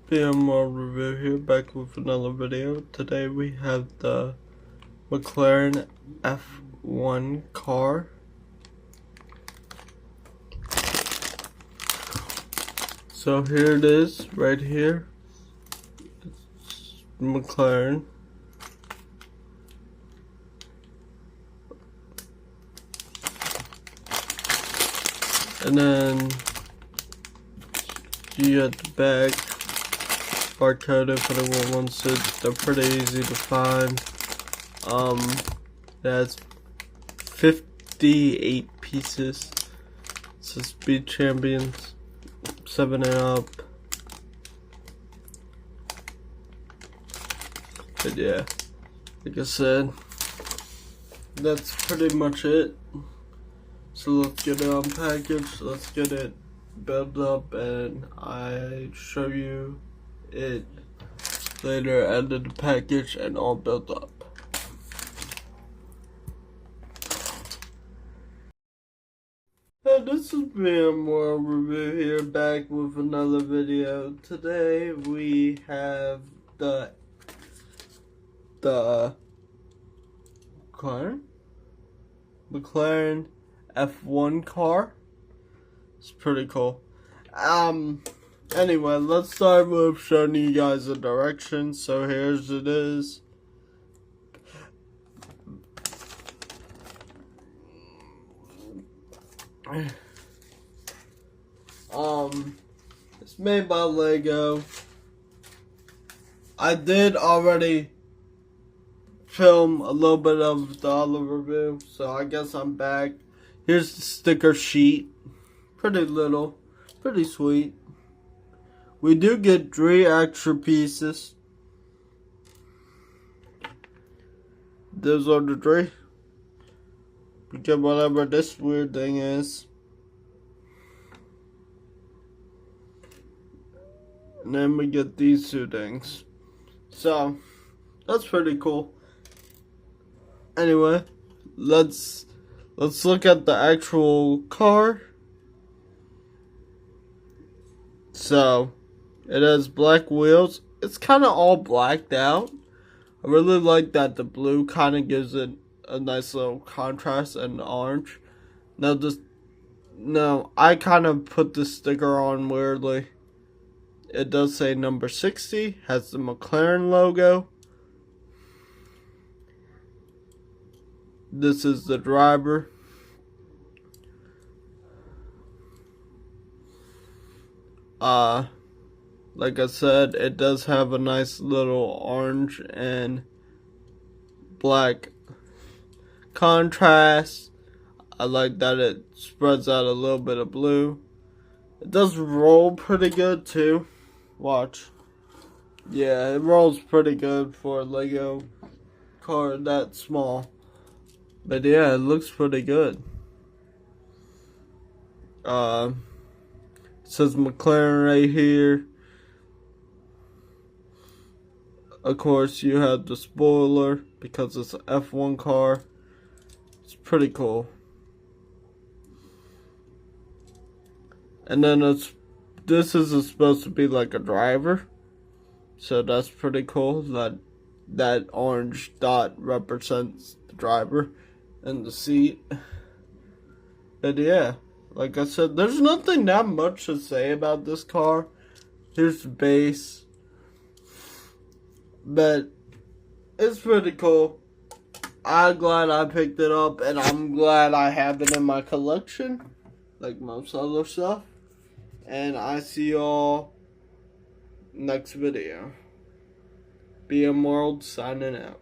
BMR review here, back with another video. Today we have the McLaren F1 car. So here it is, right here. It's McLaren. And then you got the bag, barcode if anyone wants it. They're pretty easy to find. It has 58 pieces. It says Speed Champions, 7 and up. But yeah, like I said, that's pretty much it. So let's get it unpackaged, let's get it built up, and I show you it later out of the package and all built up. Hey, this is BMR review here, back with another video. Today we have the McLaren F1 car. It's pretty cool. Anyway, let's start with showing you guys the direction. So here's it is. It's made by Lego. I did already film a little bit of the other review, so I guess I'm back. Here's the sticker sheet. Pretty little, pretty sweet. We do get 3 extra pieces. Those are the 3. We get whatever this weird thing is. And then we get these 2 things. So, that's pretty cool. Anyway, let's look at the actual car. So, it has black wheels. It's kind of all blacked out. I really like that the blue kind of gives it a nice little contrast, and orange. Now, I kind of put the sticker on weirdly. It does say number 60, has the McLaren logo. This is the driver. Like I said, it does have a nice little orange and black contrast. I like that it spreads out a little bit of blue. It does roll pretty good too. Watch. Yeah, it rolls pretty good for a Lego car that small. But yeah, it looks pretty good. It says McLaren right here. Of course, you have the spoiler because it's an F1 car. It's pretty cool. And then this is supposed to be like a driver. So that's pretty cool. That orange dot represents the driver and the seat. But yeah, like I said, there's nothing that much to say about this car. Here's the base. But it's pretty cool. I'm glad I picked it up, and I'm glad I have it in my collection, like most other stuff. And I see y'all next video. BM World signing out.